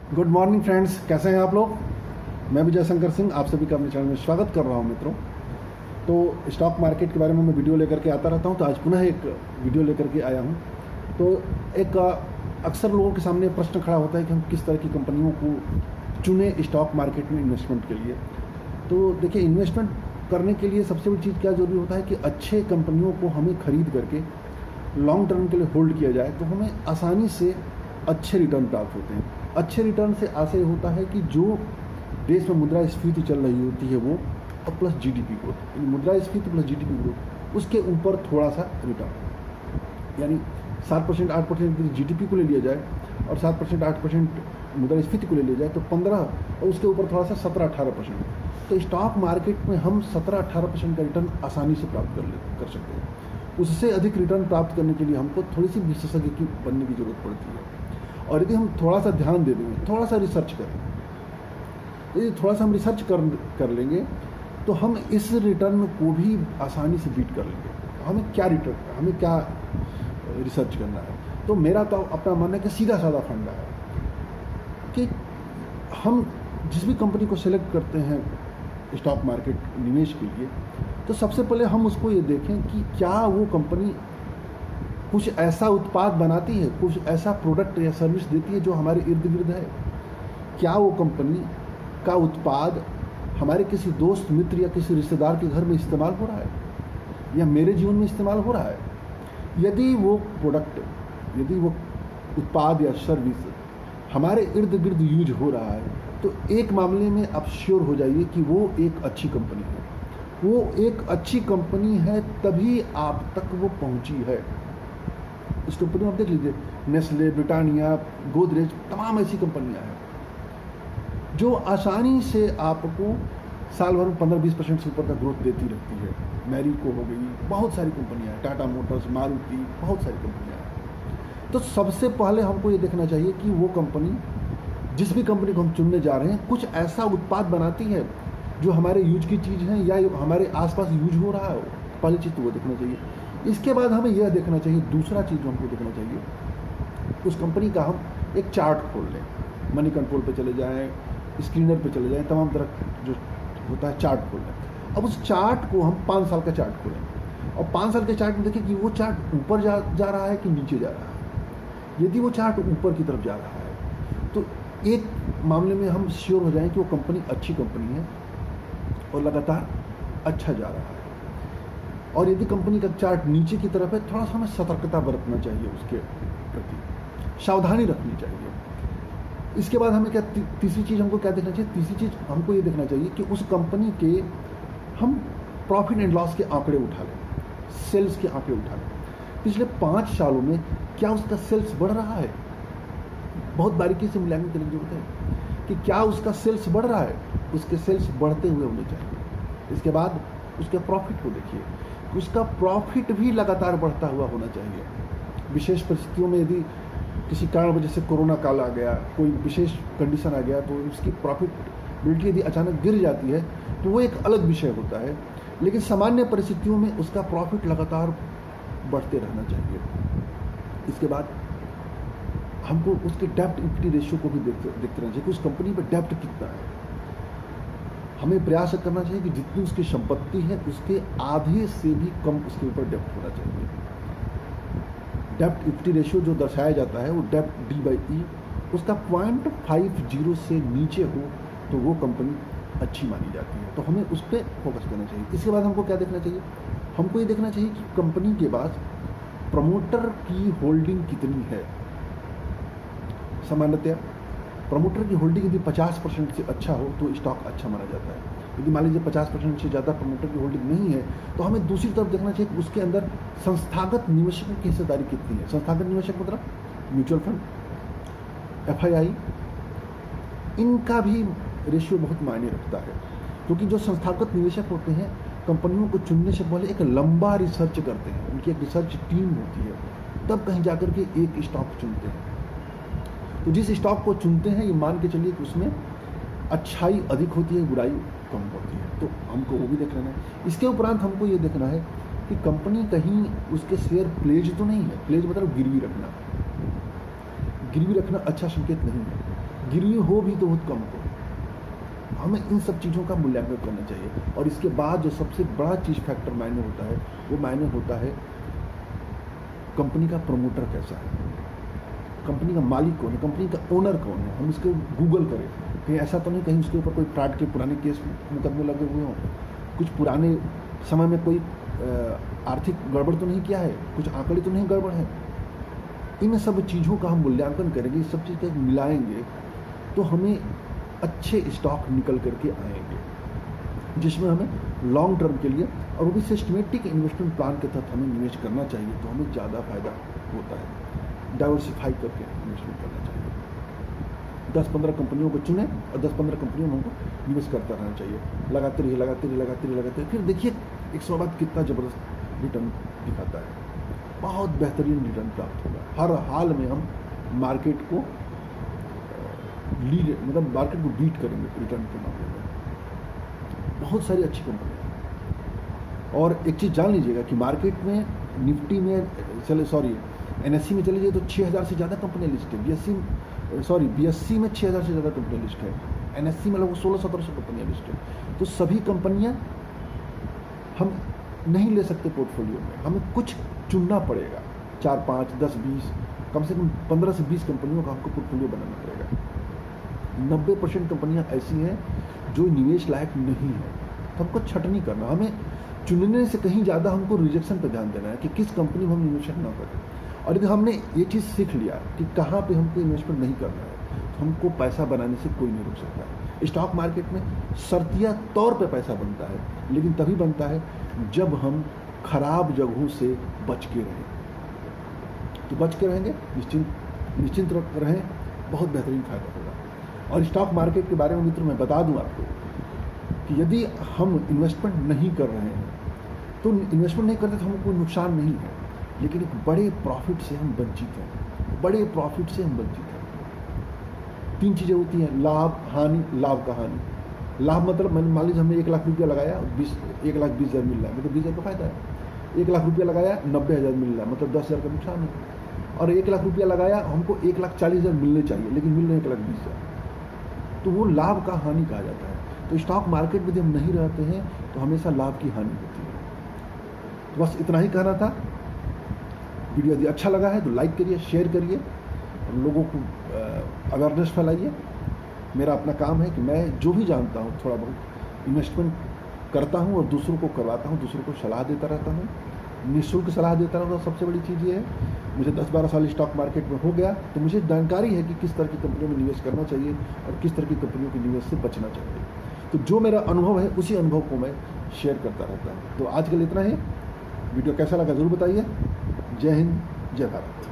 Good morning friends, कैसे हैं आप लोग। मैं विजय शंकर सिंह आप सभी का अपने चैनल में स्वागत कर रहा हूं मित्रों। तो स्टॉक मार्केट के बारे में मैं वीडियो लेकर के आता रहता हूं, तो आज पुनः एक वीडियो लेकर के आया हूं। तो एक अक्सर लोगों के सामने प्रश्न खड़ा होता है कि हम किस तरह की कंपनियों को चुने स्टॉक मार्केट में इन्वेस्टमेंट के लिए। तो देखिए, इन्वेस्टमेंट करने के लिए सबसे बड़ी चीज़ क्या ज़रूरी होता है कि अच्छे कंपनियों को हमें खरीद करके लॉन्ग टर्म के लिए होल्ड किया जाए, तो हमें आसानी से अच्छे रिटर्न प्राप्त होते हैं। अच्छे रिटर्न से आशय होता है कि जो देश में मुद्रास्फीति चल रही होती है वो, और प्लस जीडीपी ग्रोथ, मुद्रास्फीति प्लस जीडीपी ग्रोथ, उसके ऊपर थोड़ा सा रिटर्न, यानी 7% 8% जीडीपी को ले लिया जाए और 7% 8% मुद्रास्फीति को ले लिया जाए तो 15, और उसके ऊपर थोड़ा सा 17-18%। तो स्टॉक मार्केट में हम 17-18% का रिटर्न आसानी से प्राप्त कर सकते हैं। उससे अधिक रिटर्न प्राप्त करने के लिए हमको थोड़ी सी विशेषज्ञ की बनने की जरूरत पड़ती है। और यदि हम थोड़ा सा ध्यान दे देंगे, थोड़ा सा रिसर्च करें, यदि थोड़ा सा हम रिसर्च कर लेंगे तो हम इस रिटर्न को भी आसानी से बीट कर लेंगे। हमें क्या रिसर्च करना है। तो मेरा तो अपना मानना है कि सीधा साधा फंडा है कि हम जिस भी कंपनी को सेलेक्ट करते हैं स्टॉक मार्केट निवेश के लिए, तो सबसे पहले हम उसको ये देखें कि क्या वो कंपनी कुछ ऐसा उत्पाद बनाती है, कुछ ऐसा प्रोडक्ट या सर्विस देती है जो हमारे इर्द गिर्द है। क्या वो कंपनी का उत्पाद हमारे किसी दोस्त मित्र या किसी रिश्तेदार के घर में इस्तेमाल हो रहा है या मेरे जीवन में इस्तेमाल हो रहा है। यदि वो प्रोडक्ट, यदि वो उत्पाद या सर्विस हमारे इर्द गिर्द यूज हो रहा है, तो एक मामले में आप श्योर हो जाइए कि वो एक अच्छी कंपनी है। वो एक अच्छी कंपनी है तभी आप तक वो पहुंची है। इस कंपनी में आप देख लीजिए, नेस्ले, ब्रिटानिया, गोदरेज, तमाम ऐसी कंपनियां हैं जो आसानी से आपको साल भर में 15-20% से ऊपर का ग्रोथ देती रहती है। मैरिको हो गई, बहुत सारी कंपनियां हैं, टाटा मोटर्स, मारुति, बहुत सारी कंपनियां हैं। तो सबसे पहले हमको ये देखना चाहिए कि वो कंपनी, जिस भी कंपनी को हम चुनने जा रहे हैं, कुछ ऐसा उत्पाद बनाती है जो हमारे यूज की चीज़ है या हमारे आसपास यूज हो रहा है। पहली चीज़ तो वो देखना चाहिए। इसके बाद हमें यह देखना चाहिए, दूसरा चीज़ जो हमको देखना चाहिए, उस कंपनी का हम एक चार्ट खोल लें। मनी कंट्रोल पे चले जाएं, स्क्रीनर पे चले जाएं, तमाम तरह जो होता है चार्ट खोल लें। अब उस चार्ट को हम 5 साल का चार्ट खोलें और 5 साल के चार्ट में देखें कि वो चार्ट ऊपर जा रहा है कि नीचे जा रहा है। यदि वो चार्ट ऊपर की तरफ जा रहा है तो एक मामले में हम श्योर हो जाएं कि वो कंपनी अच्छी कंपनी है और लगातार अच्छा जा रहा है। और यदि कंपनी का चार्ट नीचे की तरफ है, थोड़ा सा हमें सतर्कता बरतना चाहिए, उसके प्रति सावधानी रखनी चाहिए। इसके बाद हमें क्या, तीसरी चीज़ हमको क्या देखना चाहिए? तीसरी चीज़ हमको ये देखना चाहिए कि उस कंपनी के हम प्रॉफिट एंड लॉस के आंकड़े उठा लें, सेल्स के आंकड़े उठा लें। पिछले 5 सालों में क्या उसका सेल्स बढ़ रहा है? बहुत बारीकी से मूल्यांकन करने की जरूरत है कि क्या उसका सेल्स बढ़ रहा है। उसके सेल्स बढ़ते हुए होने चाहिए। इसके बाद उसके प्रॉफिट को देखिए, उसका प्रॉफिट भी लगातार बढ़ता हुआ होना चाहिए। विशेष परिस्थितियों में यदि किसी कारण वजह से कोरोना काल आ गया, कोई विशेष कंडीशन आ गया, तो उसकी प्रॉफिटबिलिटी यदि अचानक गिर जाती है तो वो एक अलग विषय होता है। लेकिन सामान्य परिस्थितियों में उसका प्रॉफिट लगातार बढ़ते रहना चाहिए। इसके बाद हमको उसके डेब्ट इक्विटी रेशियो को भी देखते रहना चाहिए कि उस कंपनी पर डेब्ट कितना है। हमें प्रयास करना चाहिए कि जितनी उसकी संपत्ति है उसके आधे से भी कम उसके ऊपर डेब्ट होना चाहिए। डेब्ट इक्विटी रेशियो जो दर्शाया जाता है वो डेब्ट D/E, उसका 0.50 से नीचे हो तो वो कंपनी अच्छी मानी जाती है। तो हमें उस पर फोकस करना चाहिए। इसके बाद हमको क्या देखना चाहिए? हमको ये देखना चाहिए कि कंपनी के पास प्रमोटर की होल्डिंग कितनी है। सामान्यतया प्रमोटर की होल्डिंग यदि 50% से अच्छा हो तो स्टॉक अच्छा माना जाता है। यदि मान लीजिए 50% से ज़्यादा प्रमोटर की होल्डिंग नहीं है तो हमें दूसरी तरफ देखना चाहिए कि उसके अंदर संस्थागत निवेशकों की हिस्सेदारी कितनी है। संस्थागत निवेशक मतलब म्यूचुअल फंड, FII, इनका भी रेशियो बहुत मायने रखता है। क्योंकि जो संस्थागत निवेशक होते हैं कंपनियों को चुनने से पहले एक लंबा रिसर्च करते हैं, उनकी एक रिसर्च टीम होती है, तब कहीं जाकर के एक स्टॉक चुनते हैं। तो जिस स्टॉक को चुनते हैं ये मान के चलिए कि उसमें अच्छाई अधिक होती है, बुराई कम होती है। तो हमको वो भी देख लेना है। इसके उपरांत हमको ये देखना है कि कंपनी कहीं उसके शेयर प्लेज तो नहीं है। प्लेज मतलब गिरवी रखना। गिरवी रखना अच्छा संकेत नहीं है। गिरवी हो भी तो बहुत कम हो। हमें इन सब चीज़ों का मूल्यांकन करना चाहिए। और इसके बाद जो सबसे बड़ा चीज़ फैक्टर मायने होता है, वो मायने होता है कंपनी का प्रमोटर कैसा है, कंपनी का मालिक कौन है, कंपनी का ओनर कौन है। हम इसको गूगल करें, कहीं ऐसा तो नहीं कहीं उसके ऊपर कोई फ्रॉड के पुराने केस मुकदमे लगे हुए हों, कुछ पुराने समय में कोई आर्थिक गड़बड़ तो नहीं किया है, कुछ आंकड़े तो नहीं गड़बड़ है। इन सब चीज़ों का हम मूल्यांकन करेंगे, इस सब चीज़ का मिलाएंगे तो हमें अच्छे स्टॉक निकल करके आएंगे, जिसमें हमें लॉन्ग टर्म के लिए और वो भी सिस्टमेटिक इन्वेस्टमेंट प्लान के तहत हमें निवेश करना चाहिए, तो हमें ज़्यादा फायदा होता है। डाइवर्सिफाई करके इन्वेस्टमेंट करना चाहिए। 10-15 कंपनियों को चुनें और 10-15 कंपनियों में हमको निवेश करता रहना चाहिए। लगाते रहिए। फिर देखिए एक समय बाद कितना ज़बरदस्त रिटर्न दिखाता है, बहुत बेहतरीन रिटर्न प्राप्त होगा। हर हाल में हम मार्केट को लीड, मतलब मार्केट को बीट करेंगे रिटर्न के मामले में। बहुत सारी अच्छी कंपनियाँ। और एक चीज़ जान लीजिएगा कि मार्केट में निफ्टी में NSE में चले जाइए तो 6000 से ज़्यादा कंपनियाँ लिस्ट है। BSE में 6000 से ज़्यादा कंपनियाँ लिस्ट है। NSE में लगभग 1600-1700 कंपनियाँ लिस्ट है। तो सभी कंपनियाँ हम नहीं ले सकते पोर्टफोलियो में, हमें कुछ चुनना पड़ेगा। 4, 5, 10, 20, कम से कम 15 से 20 कंपनियों का हमको पोर्टफोलियो बनाना पड़ेगा। 90% कंपनियां ऐसी हैं जो निवेश लायक नहीं है, तो हमको छटनी करना, हमें चुनने से कहीं ज़्यादा हमको रिजेक्शन पर ध्यान देना है कि किस कंपनी में हम इन्वेस्टमेंट ना करें। और यदि हमने ये चीज़ सीख लिया कि कहाँ पे हमको इन्वेस्टमेंट नहीं करना है, तो हमको पैसा बनाने से कोई नहीं रोक सकता। स्टॉक मार्केट में शर्तिया तौर पे पैसा बनता है, लेकिन तभी बनता है जब हम खराब जगहों से बच के रहें। तो बच के रहेंगे, निश्चिंत रहें, बहुत बेहतरीन फायदा होगा। और स्टॉक मार्केट के बारे में मित्रों मैं बता दूं आपको कि यदि हम इन्वेस्टमेंट नहीं कर रहे हैं, तो इन्वेस्टमेंट नहीं करते तो हमको कोई नुकसान नहीं है, लेकिन एक बड़े प्रॉफिट से हम वंचित हैं। बड़े प्रॉफिट से हम वंचित हैं। 3 चीज़ें होती हैं, लाभ, हानि, लाभ का हानि। लाभ मतलब मैंने मान लीजिए हमने 1 लाख रुपया लगाया, 1,20,000 मिल रहा है, मतलब 20,000 का फायदा है। 1 लाख रुपया लगाया, 90,000 मिल रहा है, मतलब 10,000 का नुकसान है। और 1 लाख रुपया लगाया, हमको 1,40,000 मिलने चाहिए, लेकिन मिल रहे 1,20,000, तो वो लाभ का हानि कहा जाता है। तो स्टॉक मार्केट में जब हम नहीं रहते हैं तो हमेशा लाभ की हानि होती है। तो बस इतना ही कहना था। वीडियो यदि अच्छा लगा है तो लाइक करिए, शेयर करिए और लोगों को अवेयरनेस फैलाइए। मेरा अपना काम है कि मैं जो भी जानता हूँ थोड़ा बहुत इन्वेस्टमेंट करता हूँ और दूसरों को करवाता हूँ, दूसरों को सलाह देता रहता हूँ, निःशुल्क सलाह देता रहता हूँ। सबसे बड़ी चीज़ ये है, मुझे 10-12 साल स्टॉक मार्केट में हो गया, तो मुझे जानकारी है कि किस तरह की कंपनियों में निवेश करना चाहिए और किस तरह की कंपनियों के निवेश से बचना चाहिए। तो जो मेरा अनुभव है उसी अनुभव को मैं शेयर करता रहता हूँ। तो आज के लिए इतना ही। वीडियो कैसा लगा ज़रूर बताइए। जय हिंद, जय भारत।